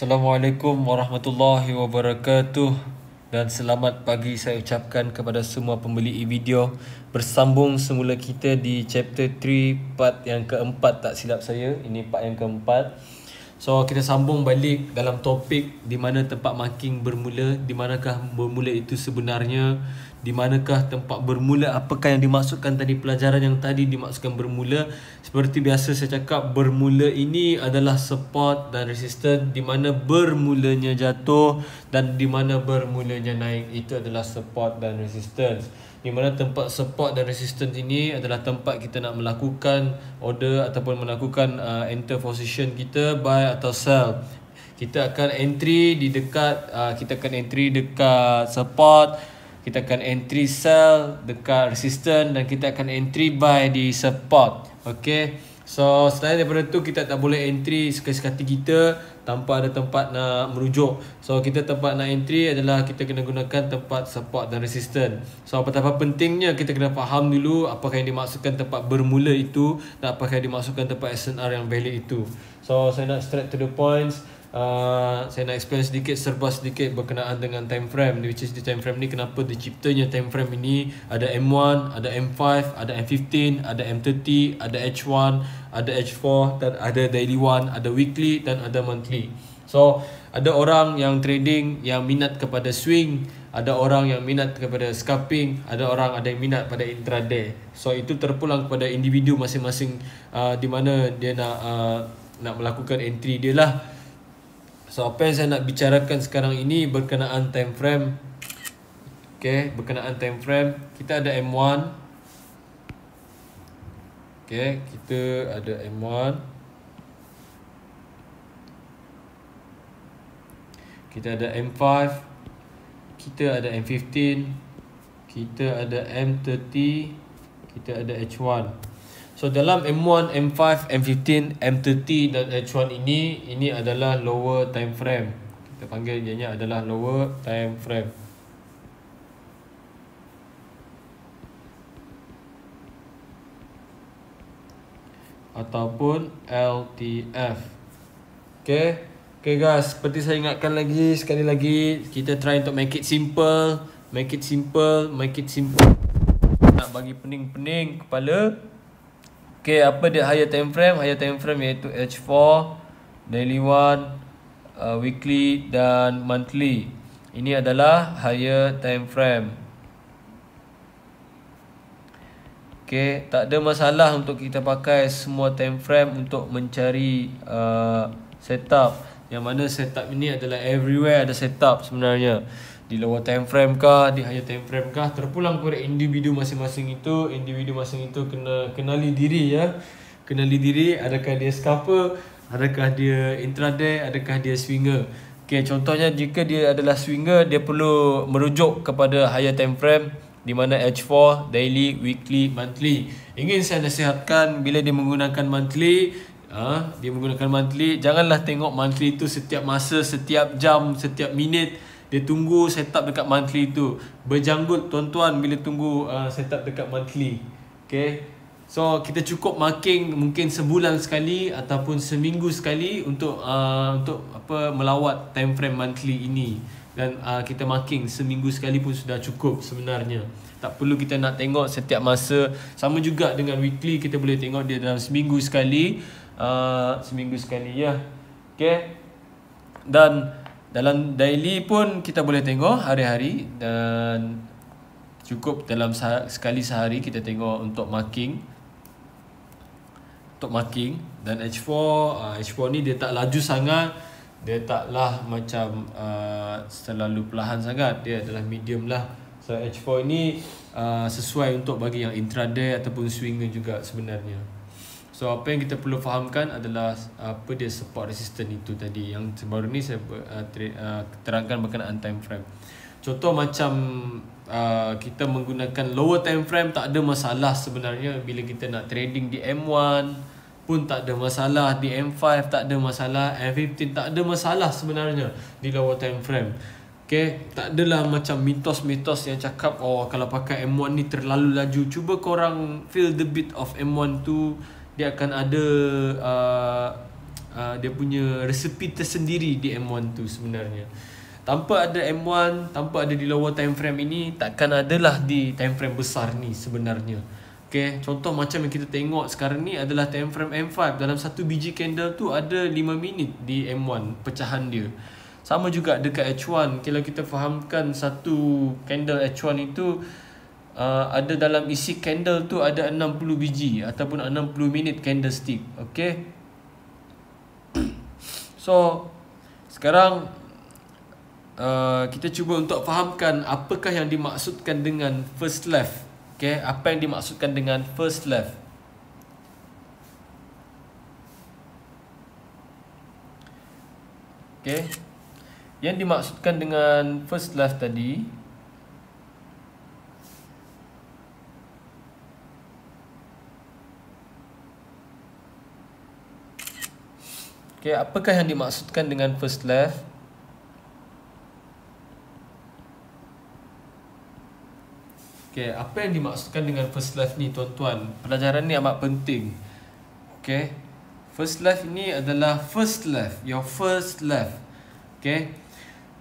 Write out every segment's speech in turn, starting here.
Assalamualaikum warahmatullahi wabarakatuh. Dan selamat pagi saya ucapkan kepada semua pembeli e-video. Bersambung semula kita di chapter 3 part yang keempat, tak silap saya. Ini part yang keempat. So kita sambung balik dalam topik di mana tempat marking bermula, di manakah bermula itu sebenarnya, di manakah tempat bermula, apakah yang dimaksudkan tadi, pelajaran yang tadi dimaksudkan bermula. Seperti biasa saya cakap, bermula ini adalah support dan resistance. Di mana bermulanya jatuh dan di mana bermulanya naik, itu adalah support dan resistance. Di mana tempat support dan resistance ini adalah tempat kita nak melakukan order ataupun melakukan enter position kita, buy atau sell. Kita akan entry di dekat kita akan entry dekat support, kita akan entry sell dekat resistance, dan kita akan entry buy di support. Okay, so selain daripada tu kita tak boleh entry sekali-sekala kita tanpa ada tempat nak merujuk. So kita tempat nak entry adalah kita kena gunakan tempat support dan resistance. So betapa pentingnya kita kena faham dulu apakah yang dimaksudkan tempat bermula itu dan apakah yang dimaksudkan tempat SNR yang valid itu. So saya nak straight to the points. Saya nak explain sedikit, serba sedikit berkenaan dengan time frame, which is di time frame ni kenapa diciptanya time frame ini. Ada M1, ada M5, ada M15, ada M30, ada H1, ada H4, dan ada daily one, ada weekly dan ada monthly. So ada orang yang trading yang minat kepada swing, ada orang yang minat kepada scalping, ada orang ada yang minat pada intraday. So itu terpulang kepada individu masing-masing, di mana dia nak melakukan entry dia lah. So apa yang saya nak bicarakan sekarang ini berkenaan time frame. Okay, berkenaan time frame, kita ada M1. Okay, kita ada M1. Kita ada M5. Kita ada M15. Kita ada M30. Kita ada H1. So dalam M1, M5, M15, M30 dan H1 ini adalah lower time frame. Kita panggil ianya adalah lower time frame. Ataupun LTF. Okay. Okay guys, seperti saya ingatkan lagi, sekali lagi, kita try untuk make it simple. Make it simple, make it simple. Nak bagi pening-pening kepala. Okay, apa dia higher time frame? Higher time frame iaitu H4, daily one, weekly dan monthly. Ini adalah higher time frame. Okay, tak ada masalah untuk kita pakai semua time frame untuk mencari setup. Yang mana setup ini adalah everywhere ada setup sebenarnya. Di lower time frame kah, di higher time frame kah, terpulang kepada individu masing-masing itu. Individu masing itu kena kenali diri ya. Kenali diri, adakah dia scalper, adakah dia intraday, adakah dia swinger. Okay, contohnya jika dia adalah swinger, dia perlu merujuk kepada higher time frame, di mana H4, daily, weekly, monthly. Ingin saya nasihatkan, bila dia menggunakan monthly, janganlah tengok monthly itu setiap masa, setiap jam, setiap minit. Dia tunggu setup dekat monthly tu. Berjanggut tuan-tuan bila tunggu setup dekat monthly. Okay, so kita cukup marking mungkin sebulan sekali ataupun seminggu sekali untuk melawat time frame monthly ini. Dan kita marking seminggu sekali pun sudah cukup sebenarnya. Tak perlu kita nak tengok setiap masa. Sama juga dengan weekly, kita boleh tengok dia dalam seminggu sekali. Seminggu sekali ya. Okay, dan dalam daily pun kita boleh tengok hari-hari, dan cukup dalam sekali sehari kita tengok untuk marking. Untuk marking. Dan H4 ni dia tak laju sangat. Dia taklah macam terlalu perlahan sangat. Dia adalah medium lah. So H4 ini sesuai untuk bagi yang intraday ataupun swinger juga sebenarnya. So apa yang kita perlu fahamkan adalah apa dia support resistance itu tadi. Yang baru ni saya terangkan berkenaan time frame. Contoh macam kita menggunakan lower time frame, tak ada masalah sebenarnya. Bila kita nak trading di M1 pun tak ada masalah, di M5 tak ada masalah, M15 tak ada masalah sebenarnya di lower time frame. Okay, tak adalah macam mitos-mitos yang cakap kalau pakai M1 ni terlalu laju. Cuba korang feel the beat of M1 tu. Dia akan ada dia punya resepi tersendiri di M1 tu sebenarnya. Tanpa ada M1, tanpa ada di lower time frame ini, takkan adalah di time frame besar ni sebenarnya. Okay, contoh macam yang kita tengok sekarang ni adalah time frame M5. Dalam satu biji candle tu ada 5 minit di M1 pecahan dia. Sama juga dekat H1. Kalau kita fahamkan satu candle H1 itu ada dalam isi candle tu ada 60 biji ataupun 60 minit candlestick. Okay, so sekarang kita cuba untuk fahamkan apakah yang dimaksudkan dengan first left. Okay, apa yang dimaksudkan dengan first left? Okay, yang dimaksudkan dengan first left tadi, okay, apakah yang dimaksudkan dengan first left? Okay, apa yang dimaksudkan dengan first left ni tuan-tuan? Pelajaran ni amat penting. Okay, first left ni adalah first left, your first left. Okay,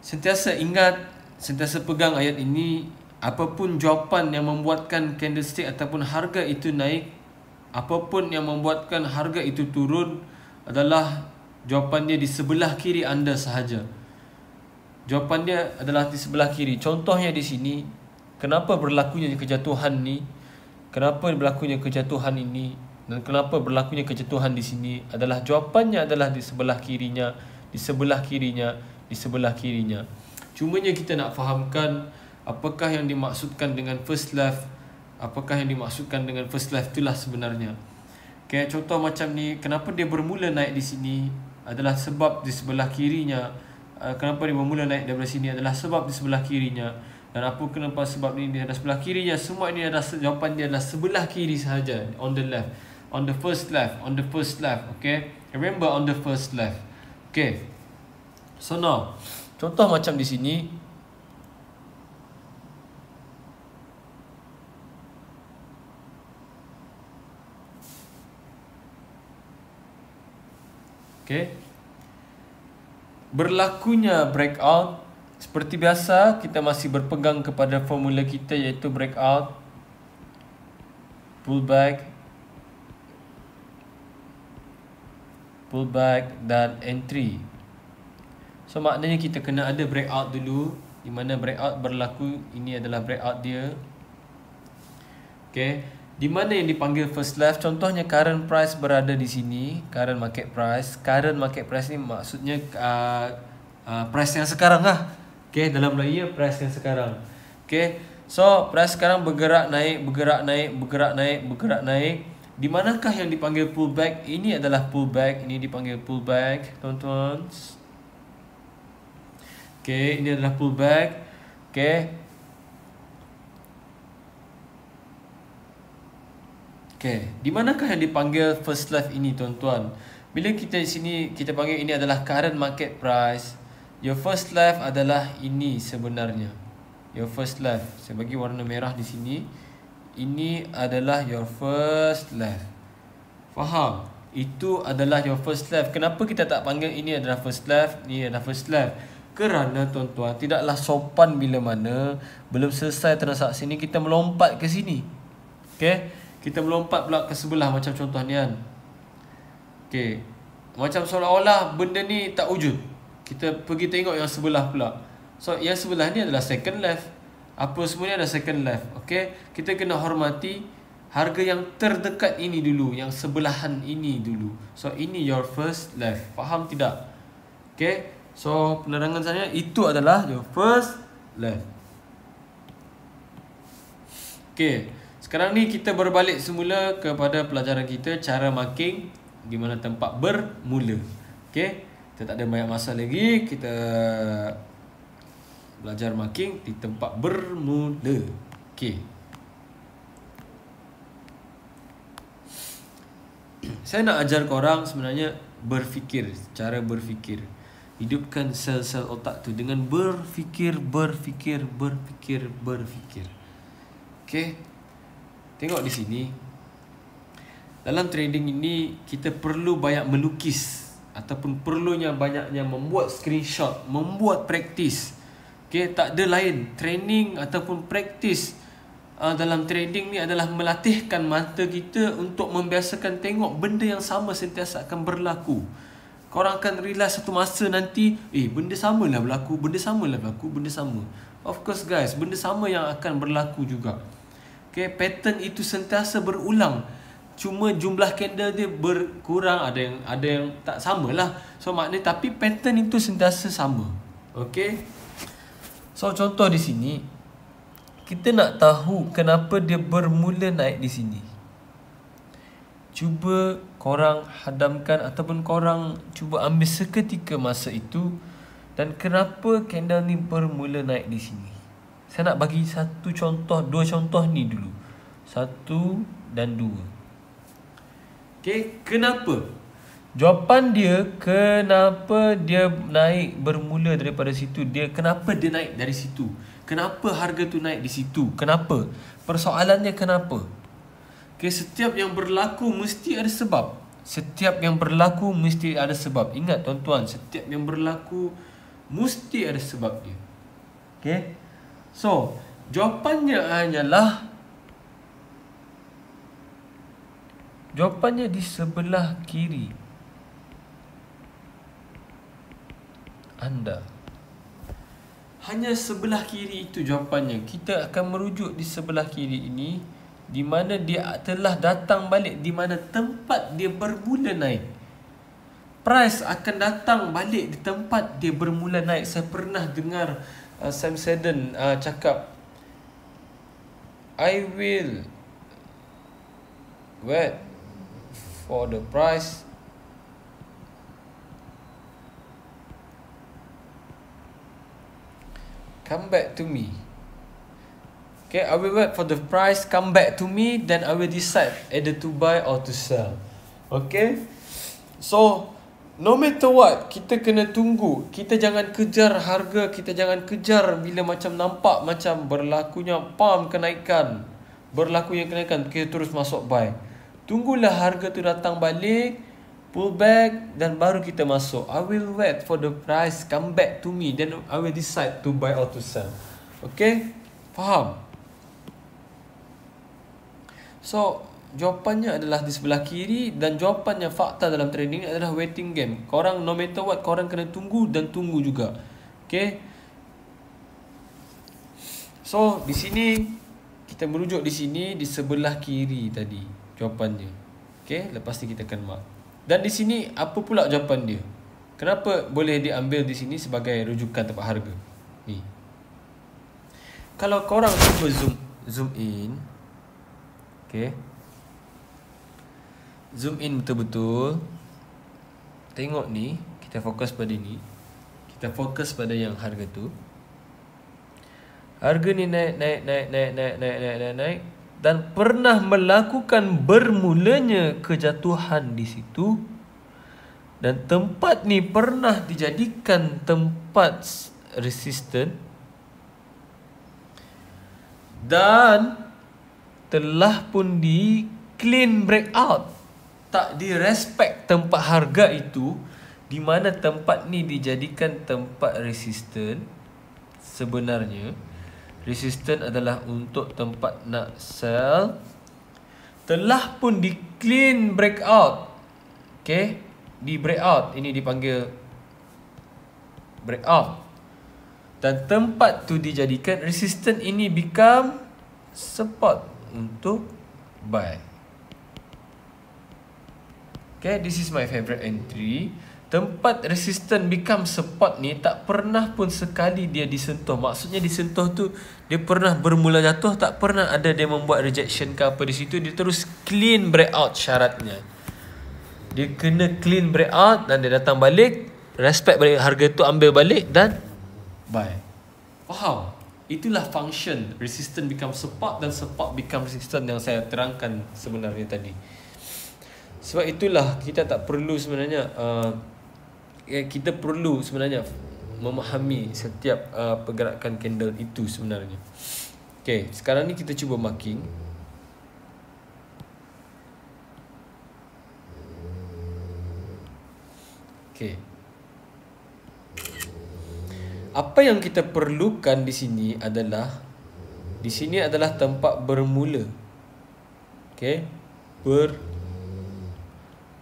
sentiasa ingat, sentiasa pegang ayat ini. Apapun jawapan yang membuatkan candlestick ataupun harga itu naik, apapun yang membuatkan harga itu turun, adalah jawapan dia di sebelah kiri anda sahaja. Jawapan dia adalah di sebelah kiri. Contohnya di sini, kenapa berlakunya kejatuhan ni? Kenapa berlakunya kejatuhan ini? Dan kenapa berlakunya kejatuhan di sini? Adalah jawapannya adalah di sebelah kirinya, di sebelah kirinya, di sebelah kirinya. Cumanya kita nak fahamkan apakah yang dimaksudkan dengan first left, apakah yang dimaksudkan dengan first left itulah sebenarnya. Okay, contoh macam ni, kenapa dia bermula naik di sini? Adalah sebab di sebelah kirinya. Kenapa dia bermula naik daripada sini? Adalah sebab di sebelah kirinya. Dan apa kenapa sebab ini dia ada sebelah kirinya? Semua ini adalah jawapan dia adalah sebelah kiri sahaja, on the left, on the first left, on the first left. Okay, remember on the first left. Okay, so now contoh macam di sini. Okay, berlakunya breakout. Seperti biasa, kita masih berpegang kepada formula kita, iaitu breakout, pullback, dan entry. So maknanya kita kena ada breakout dulu, di mana breakout berlaku. Ini adalah breakout dia. Okay, di mana yang dipanggil first left? Contohnya current price berada di sini, current market price. Current market price ni maksudnya price yang sekarang lah. Okay, dalam Melayu price yang sekarang. Okay, so price sekarang bergerak naik, bergerak naik, bergerak naik, bergerak naik. Di manakah yang dipanggil pullback? Ini adalah pullback, ini dipanggil pullback, tuan-tuan. Okay, ini adalah pullback. Okay, okay, di manakah yang dipanggil first left ini, tuan-tuan? Bila kita di sini kita panggil ini adalah current market price. Your first left adalah ini sebenarnya. Your first left. Saya bagi warna merah di sini. Ini adalah your first left. Faham? Itu adalah your first left. Kenapa kita tak panggil ini adalah first left, ini adalah first left? Kerana tuan-tuan, tidaklah sopan bila mana belum selesai transaksi ni kita melompat ke sini. Okay, kita melompat pula ke sebelah macam contoh ni kan. Okay, macam seolah-olah benda ni tak wujud. Kita pergi tengok yang sebelah pula. So yang sebelah ni adalah second left. Apa semuanya adalah second left. Okay, kita kena hormati harga yang terdekat ini dulu, yang sebelahan ini dulu. So ini your first left. Faham tidak? Okay, so penerangan saya itu adalah your first left. Okay, sekarang ni kita berbalik semula kepada pelajaran kita, cara marking di mana tempat bermula. Okay, kita tak ada banyak masa lagi, kita belajar marking di tempat bermula. Okay, saya nak ajar korang sebenarnya berfikir, cara berfikir. Hidupkan sel-sel otak tu dengan berfikir. Okay, tengok di sini. Dalam trading ini kita perlu banyak melukis ataupun perlunya banyaknya membuat screenshot, membuat praktis. Okay, tak ada lain. Training ataupun praktis dalam trading ni adalah melatihkan mata kita untuk membiasakan tengok benda yang sama sentiasa akan berlaku. Korang akan realize satu masa nanti, benda sama lah berlaku, benda sama lah berlaku, benda sama. Of course guys, benda sama yang akan berlaku juga. Okay, pattern itu sentiasa berulang. Cuma jumlah candle dia berkurang, ada yang tak sama lah. So maknanya, tapi pattern itu sentiasa sama. Okay. So contoh di sini, kita nak tahu kenapa dia bermula naik di sini. Cuba korang hadamkan ataupun korang cuba ambil seketika masa itu, dan kenapa candle ni bermula naik di sini. Saya nak bagi satu contoh, dua contoh ni dulu. 1 dan 2. Okay, kenapa? Jawapan dia, kenapa dia naik bermula daripada situ. Kenapa dia naik dari situ? Kenapa harga tu naik di situ? Kenapa? Persoalannya kenapa? Okay, setiap yang berlaku mesti ada sebab. Setiap yang berlaku mesti ada sebab. Ingat tuan-tuan, setiap yang berlaku mesti ada sebab dia. Okay. So, jawapannya hanyalah, jawapannya di sebelah kiri anda. Hanya sebelah kiri itu jawapannya. Kita akan merujuk di sebelah kiri ini, di mana dia telah datang balik, di mana tempat dia bermula naik. Price akan datang balik di tempat dia bermula naik. Saya pernah dengar Sam Seddon cakap, I will wait for the price come back to me. Okay, I will wait for the price come back to me, then I will decide either to buy or to sell. Okay, so no matter what, kita kena tunggu. Kita jangan kejar harga, kita jangan kejar bila macam nampak macam berlakunya kenaikan, berlakunya kenaikan, kita terus masuk buy. Tunggulah harga tu datang balik, pull back, dan baru kita masuk. I will wait for the price come back to me, then I will decide to buy or to sell. Okay, faham? So, jawapannya adalah di sebelah kiri, dan jawapannya fakta dalam trading adalah waiting game. Korang no matter what, korang kena tunggu dan tunggu juga. Okay. So, di sini kita merujuk di sini di sebelah kiri tadi jawapannya. Okay, lepas ni kita akan mark. Dan di sini apa pula jawapan dia? Kenapa boleh diambil di sini sebagai rujukan tempat harga? Ni. Kalau korang cuba zoom in. Okay. Zoom in betul-betul. Tengok ni, kita fokus pada ni. Kita fokus pada yang harga tu. Harga ni naik dan pernah melakukan bermulanya kejatuhan di situ. Dan tempat ni pernah dijadikan tempat resisten dan telah pun di clean breakout. Tak direspect tempat harga itu, di mana tempat ni dijadikan tempat resisten. Sebenarnya resisten adalah untuk tempat nak sell. Telah pun di clean breakout. Okay, di breakout, ini dipanggil breakout, dan tempat tu dijadikan resisten. Ini become support untuk buy. Okay, this is my favorite entry. Tempat resisten become support ni tak pernah pun sekali dia disentuh. Maksudnya disentuh tu dia pernah bermula jatuh, tak pernah ada dia membuat rejection ke apa di situ. Dia terus clean breakout syaratnya. Dia kena clean breakout dan dia datang balik, respect balik harga tu, ambil balik dan buy. Faham? Itulah function resistance become support dan support become resistance yang saya terangkan sebenarnya tadi. Sebab itulah kita tak perlu sebenarnya kita perlu sebenarnya memahami setiap pergerakan candle itu sebenarnya. Okay, sekarang ni kita cuba marking. Okay. Apa yang kita perlukan di sini adalah tempat bermula. Okay.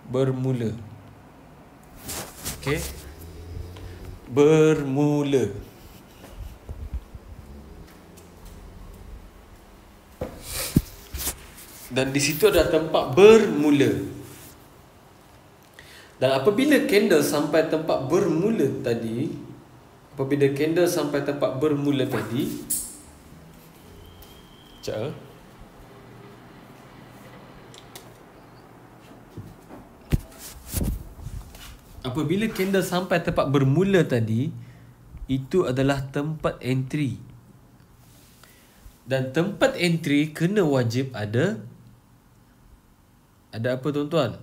Bermula. Okay. Bermula. Dan di situ ada tempat bermula. Dan apabila candle sampai tempat bermula tadi, apabila candle sampai tempat bermula tadi, itu adalah tempat entry. Dan tempat entry kena wajib ada apa tuan-tuan?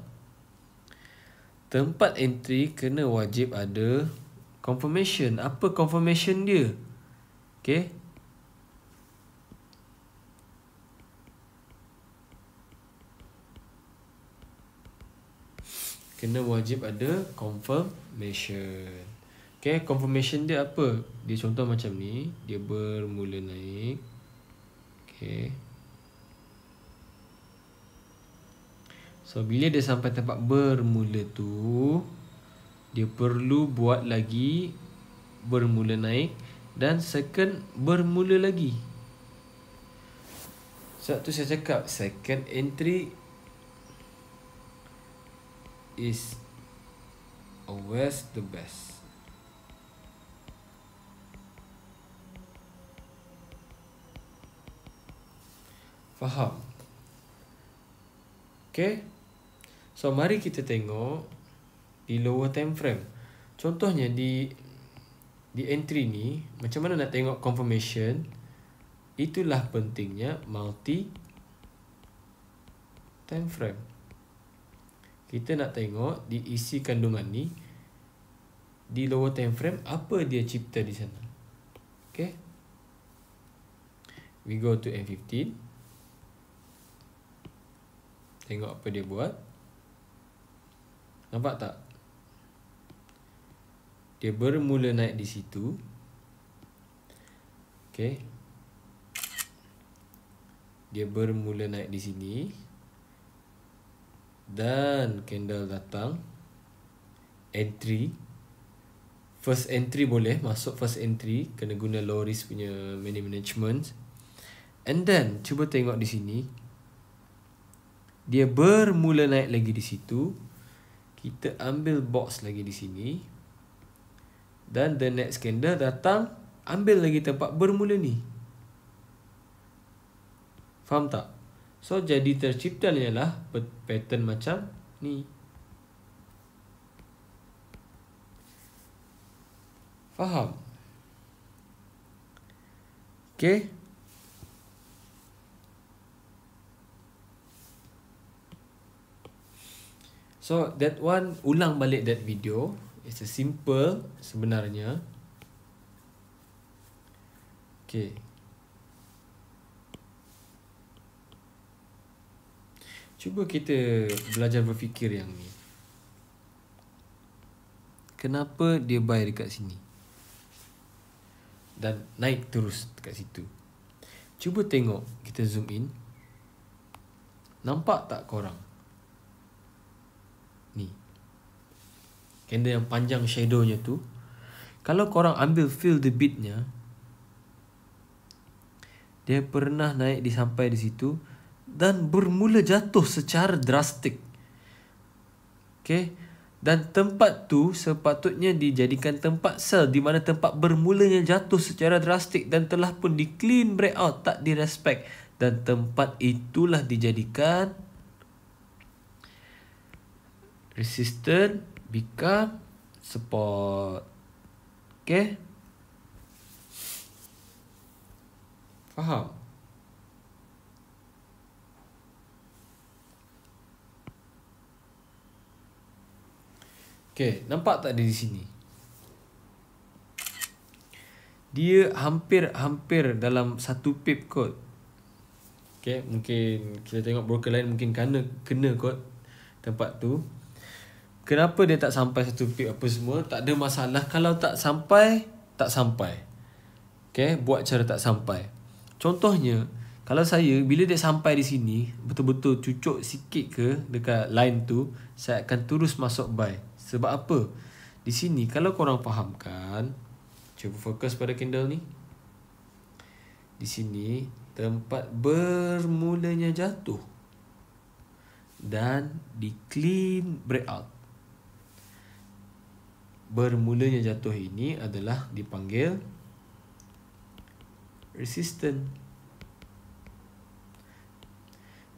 Tempat entry kena wajib ada confirmation. Apa confirmation dia? Okay. Kena wajib ada confirmation. Okay, confirmation dia apa? Dia contoh macam ni. Dia bermula naik. Okay. So, bila dia sampai tempat bermula tu, dia perlu buat lagi bermula naik dan second bermula lagi. Sebab tu saya cakap second entry is always the best. Faham? Okay. So, mari kita tengok di lower time frame. Contohnya di entry ni, macam mana nak tengok confirmation? Itulah pentingnya multi time frame. Kita nak tengok di isi kandungan ni, di lower time frame, apa dia cipta di sana. Okay. We go to M15. Tengok apa dia buat. Nampak tak? Dia bermula naik di situ. Okay. Dia bermula naik di sini. Dan candle datang. Entry. First entry boleh. Masuk first entry. Kena guna low risk punya money management. And then, cuba tengok di sini. Dia bermula naik lagi di situ. Kita ambil box lagi di sini. Dan the next candle datang. Ambil lagi tempat bermula ni. Faham tak? So, jadi tercipta ialah pattern macam ni. Faham? Okay. So, that one, ulang balik that video. It's a simple sebenarnya. Okay. Cuba kita belajar berfikir yang ni. Kenapa dia buy dekat sini? Dan naik terus dekat situ. Cuba tengok, kita zoom in. Nampak tak korang? Ni. Candle yang panjang shadownya tu. Kalau korang ambil feel the beatnya, dia pernah naik sampai di situ dan bermula jatuh secara drastik. Okay. Dan tempat tu sepatutnya dijadikan tempat sell, di mana tempat bermulanya jatuh secara drastik dan telah pun di clean breakout, tak di respect. Dan tempat itulah dijadikan resistance become support. Okay. Faham? Okay, nampak tak dia di sini? Dia hampir dalam satu pip kot. Okay, mungkin kita tengok broker lain mungkin kena kot tempat tu. Kenapa dia tak sampai satu pip apa semua? Tak ada masalah. Kalau tak sampai, tak sampai. Okay, buat cara tak sampai. Contohnya, kalau saya, bila dia sampai di sini, betul-betul cucuk sikit ke dekat line tu, saya akan terus masuk buy. Sebab apa? Di sini, kalau korang fahamkan, cuba fokus pada candle ni. Di sini, tempat bermulanya jatuh. Dan di clean breakout. Bermulanya jatuh ini adalah dipanggil resistance.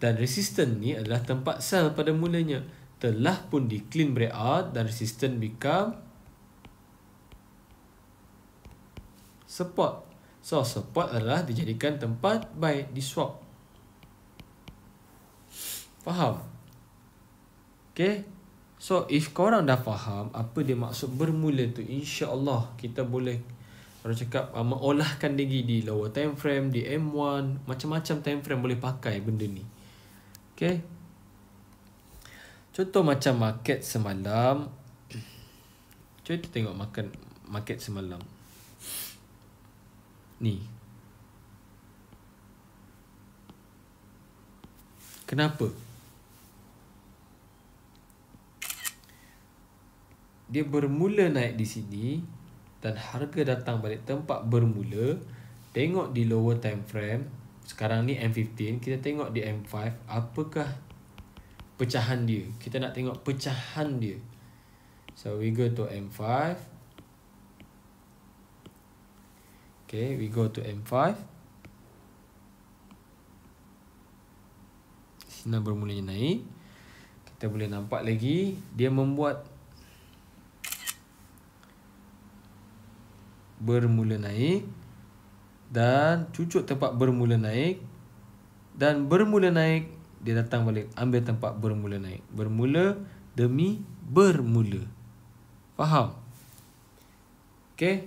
Dan resistance ni adalah tempat sell pada mulanya. Telah pun di clean breakout dan resistance become support. So support adalah dijadikan tempat buy di swap. Faham? Okay. So if korang dah faham apa dia maksud bermula tu, insya-Allah kita boleh, orang cakap mengolahkan lagi di lower time frame, di M1, macam-macam time frame boleh pakai benda ni. Okay. Contoh macam market semalam. Cuba kita tengok market semalam. Ni. Kenapa? Dia bermula naik di sini dan harga datang balik tempat bermula. Tengok di lower time frame. Sekarang ni M15, kita tengok di M5, apakah pecahan dia. Kita nak tengok pecahan dia. So we go to M5. Okay, we go to M5. Sini bermulanya naik. Kita boleh nampak lagi dia membuat bermula naik dan cucuk tempat bermula naik, dan bermula naik dia datang balik ambil tempat bermula naik. Bermula demi bermula. Faham? Okay.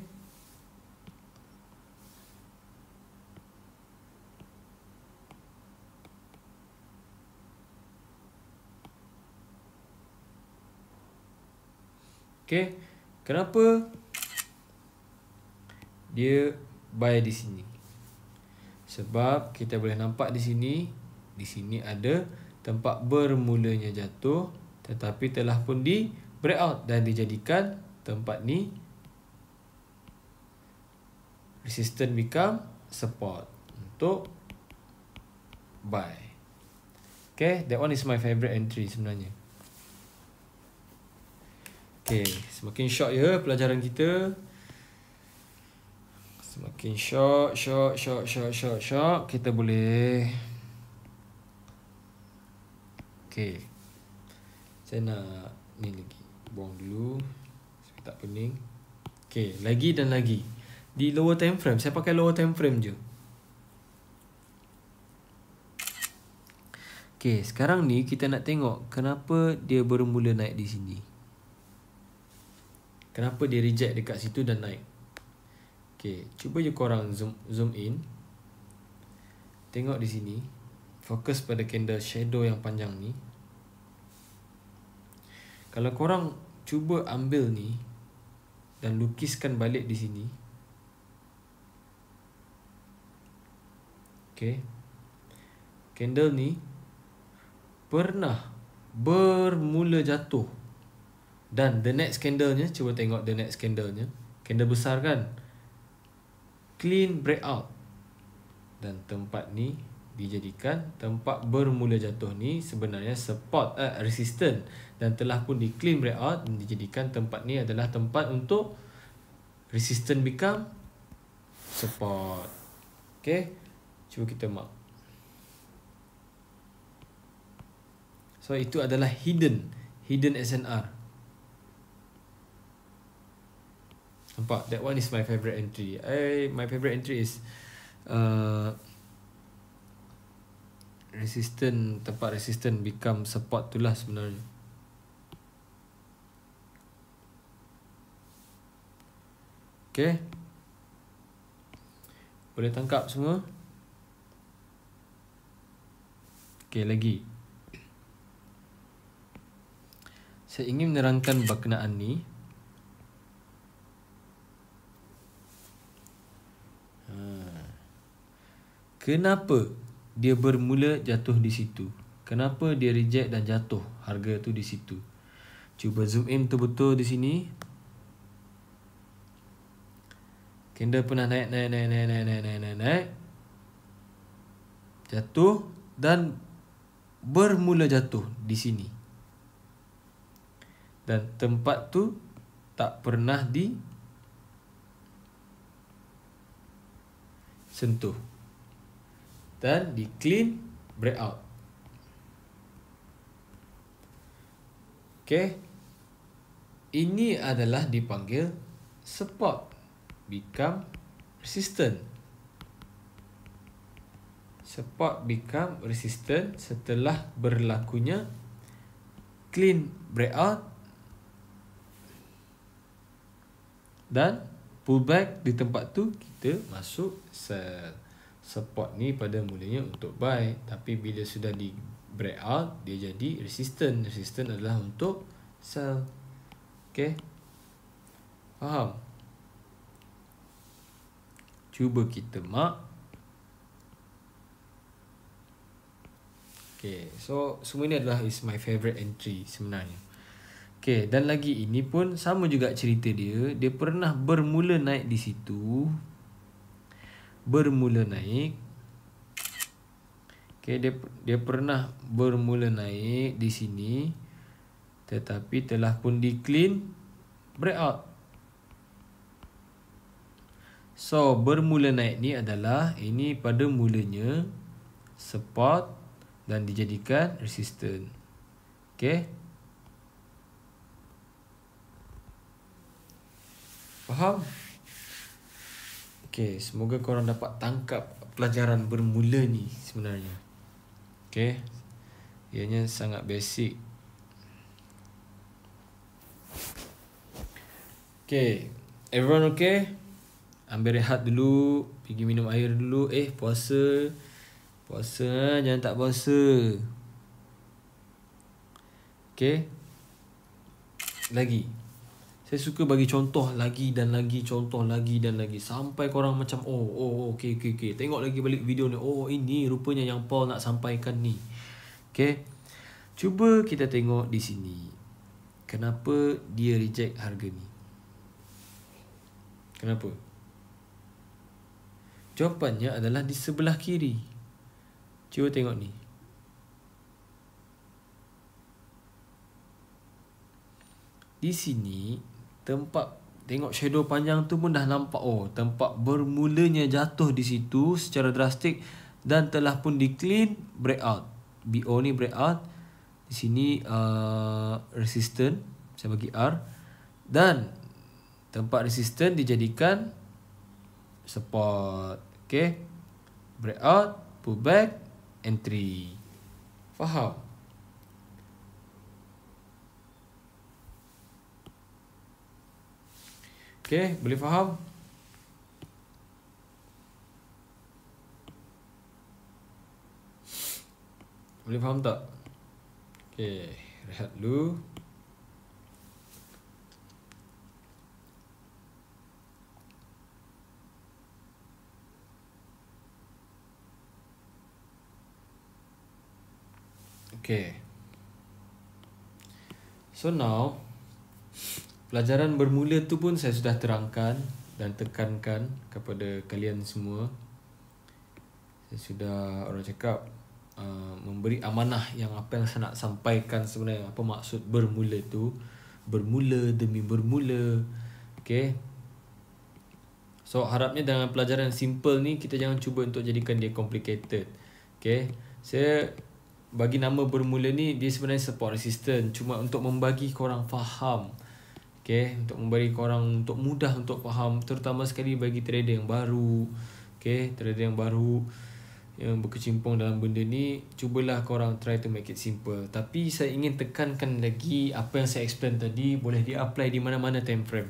Okay. Kenapa dia buy di sini? Sebab kita boleh nampak di sini ada tempat bermulanya jatuh, tetapi telah pun di breakout dan dijadikan tempat ni resistance become support untuk buy. Okay, that one is my favorite entry sebenarnya. Okay, semakin short ya pelajaran kita. Semakin short. Kita boleh. Okay. Saya nak ni lagi. Buang dulu. Saya tak pening. Okay, lagi dan lagi. Di lower time frame, saya pakai lower time frame je. Okay, sekarang ni kita nak tengok kenapa dia bermula naik di sini. Kenapa dia reject dekat situ dan naik. Okay, cuba je korang zoom in. Tengok di sini. Fokus pada candle shadow yang panjang ni. Kalau korang cuba ambil ni dan lukiskan balik di sini. Okay. Candle ni pernah bermula jatuh. Dan the next candle-nya, cuba tengok the next candle-nya. Candle besar kan? Clean breakout. Dan tempat ni dijadikan tempat bermula jatuh ni sebenarnya support, resistance. Dan telah pun di clean breakout dan dijadikan tempat ni adalah tempat untuk resistance become support. Okay. Cuba kita mark. So itu adalah hidden SNR. Nampak? That one is my favorite entry. My favorite entry is resistance, tempat resistance become support tu lah sebenarnya. Okay. Boleh tangkap semua? Okay, lagi. Saya ingin menerangkan berkenaan ni. Kenapa dia bermula jatuh di situ? Kenapa dia reject dan jatuh harga tu di situ? Cuba zoom in betul-betul di sini. Candle pernah naik. Jatuh dan bermula jatuh di sini. Dan tempat tu tak pernah disentuh. Dan di clean breakout. Okay. Ini adalah dipanggil support become resistant. Support become resistant setelah berlakunya clean breakout dan pullback di tempat tu kita masuk sell. Support ni pada mulanya untuk buy, tapi bila sudah di breakout dia jadi resistant. Resistant adalah untuk sell. Okay, faham? Cuba kita mark. Okay, so semua ni adalah is my favorite entry sebenarnya. Okay, dan lagi ini pun sama juga cerita dia. Dia pernah bermula naik di situ. Bermula naik. Okay, dia pernah bermula naik di sini. Tetapi telah pun di clean breakout. So, bermula naik ni adalah ini pada mulanya support dan dijadikan resistant. Okay. Faham? Okay, semoga korang dapat tangkap pelajaran bermula ni sebenarnya. Okay. Ianya sangat basic. Okay, everyone okay? Ambil rehat dulu, pergi minum air dulu. Puasa. Puasa, jangan tak puasa. Okay. Lagi. Saya suka bagi contoh lagi dan lagi, contoh lagi dan lagi. Sampai korang macam, okay. Tengok lagi balik video ni. Oh, ini rupanya yang Paul nak sampaikan ni. Okay. Cuba kita tengok di sini. Kenapa dia reject harga ni? Kenapa? Jawapannya adalah di sebelah kiri. Cuba tengok ni. Di sini, tempat tengok shadow panjang tu pun dah nampak. Tempat bermulanya jatuh di situ secara drastik dan telah pun di clean breakout. BO ni breakout. Di sini resistant. Saya bagi R. Dan tempat resistant dijadikan support. Okay. Breakout, pullback, entry. Faham? Okay, boleh faham? Boleh faham tak? Okay, rehat dulu. Okay. So now, pelajaran bermula tu pun saya sudah terangkan dan tekankan kepada kalian semua. Saya sudah orang cakap memberi amanah yang apa yang saya nak sampaikan sebenarnya. Apa maksud bermula tu? Bermula demi bermula. Okay. So harapnya dengan pelajaran simple ni kita jangan cuba untuk jadikan dia complicated. Okay. Saya bagi nama bermula ni dia sebenarnya support resistant, cuma untuk membagi korang faham. Okay, untuk memberi korang untuk mudah untuk faham, terutama sekali bagi trader yang baru. Okay, trader yang baru yang berkecimpung dalam benda ni, cubalah korang try to make it simple. Tapi saya ingin tekankan lagi, apa yang saya explain tadi boleh di-apply di mana-mana time frame.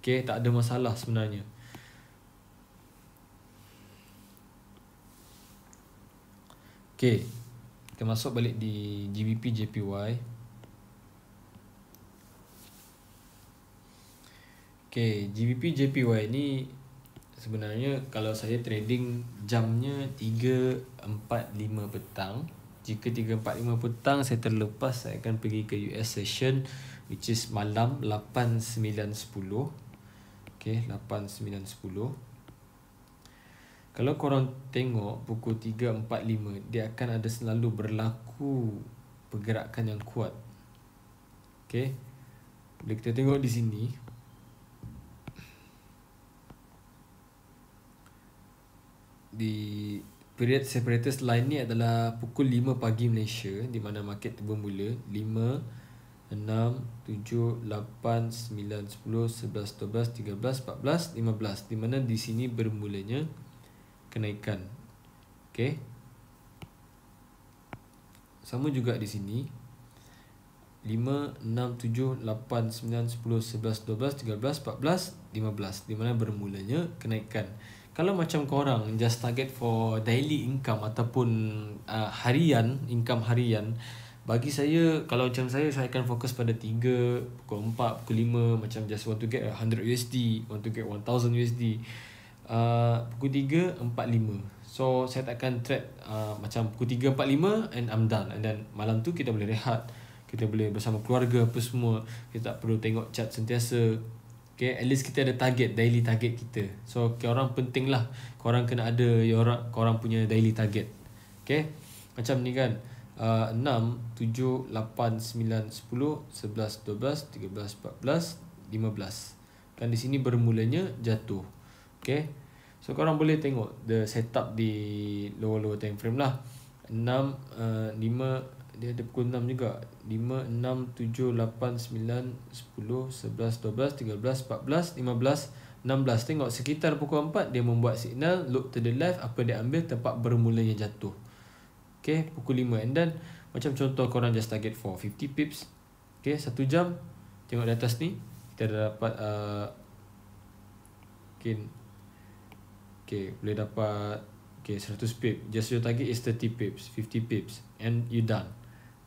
Okay, tak ada masalah sebenarnya. Okay, kita masuk balik di GBP JPY. Okay, GBP JPY ni sebenarnya kalau saya trading jamnya 3.45 petang. Jika 3.45 petang saya terlepas, saya akan pergi ke US session which is malam 8.9.10. Okay, 8.9.10. Kalau korang tengok pukul 3.45, dia akan ada selalu berlaku pergerakan yang kuat. Okay, bila kita tengok di sini, di period separators line ni adalah pukul 5 pagi Malaysia, di mana market tu bermula 5, 6, 7, 8, 9, 10, 11, 12, 13, 14, 15, di mana di sini bermulanya kenaikan. Okay, sama juga di sini 5, 6, 7, 8, 9, 10, 11, 12, 13, 14, 15, di mana bermulanya kenaikan. Kalau macam korang just target for daily income ataupun harian, income harian, bagi saya, kalau macam saya akan fokus pada 3, pukul 4, pukul 5, macam just want to get 100 USD, want to get 1000 USD. Pukul 3, 4, 5. So saya takkan trade macam pukul 3, 4, 5 and I'm done. And then malam tu kita boleh rehat, kita boleh bersama keluarga apa semua. Kita tak perlu tengok chart sentiasa. Okay, at least kita ada target, daily target kita. So korang penting lah, korang kena ada korang punya daily target. Okay, macam ni kan, 6, 7, 8, 9, 10, 11, 12, 13, 14, 15. Kan di sini bermulanya jatuh. Okay, so korang boleh tengok the setup di lower time frame lah. 6, 5, dia ada pukul 6 juga. 5, 6, 7, 8, 9, 10, 11, 12, 13, 14, 15, 16. Tengok sekitar pukul 4 dia membuat signal look to the left. Apa dia ambil? Tempat bermulanya jatuh. Okay, pukul 5. And then macam contoh korang just target for 50 pips. Okay, 1 jam. Tengok di atas ni, kita dah dapat okay, boleh dapat 100 pips. Just your target is 30 pips, 50 pips, and you done.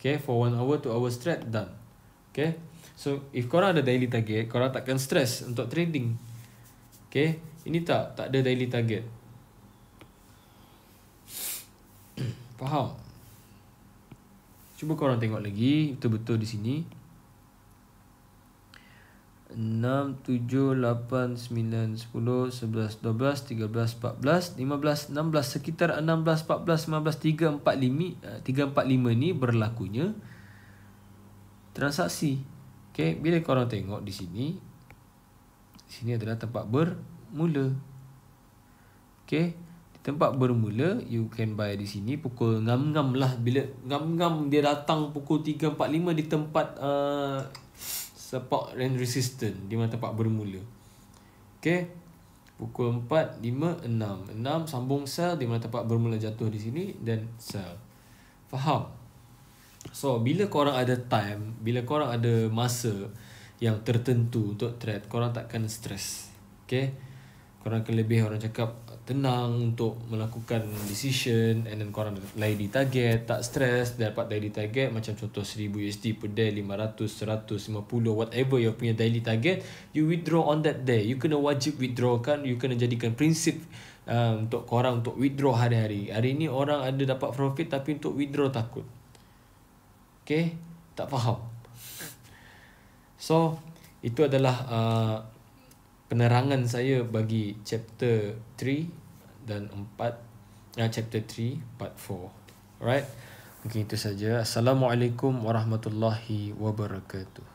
Okay, for 1 hour, 2 hour straight, done. Okay, so if korang ada daily target, korang takkan stress untuk trading. Okay, ini tak ada daily target. Faham? Cuba korang tengok lagi betul-betul di sini. 6, 7, 8, 9, 10, 11, 12, 13, 14, 15, 16. Sekitar 16, 14, 15, 3, 4, 5 ni berlakunya transaksi. Okay, bila korang tengok di sini, adalah tempat bermula. Okay, di tempat bermula, you can buy di sini pukul ngam-ngam lah. Bila ngam-ngam dia datang pukul 3.45 di tempat support and resistance, di mana tempat bermula. Okay, pukul 4, 5, 6 sambung sell di mana tempat bermula jatuh di sini, dan sell. Faham? So bila korang ada time, bila korang ada masa yang tertentu untuk trade, korang takkan stress. Okay, korang akan lebih, orang cakap, tenang untuk melakukan decision, and then korang lay di target, tak stress, dapat daily target macam contoh 1000 USD per day, 500, 150, whatever your punya daily target, you withdraw on that day. You kena wajib withdraw kan, you kena jadikan prinsip untuk korang untuk withdraw hari-hari. Hari ni orang ada dapat profit tapi untuk withdraw takut. Okay, tak faham. So itu adalah penerangan saya bagi chapter 3 dan 4, chapter 3 part 4. Alright, mungkin itu saja. Assalamualaikum warahmatullahi wabarakatuh.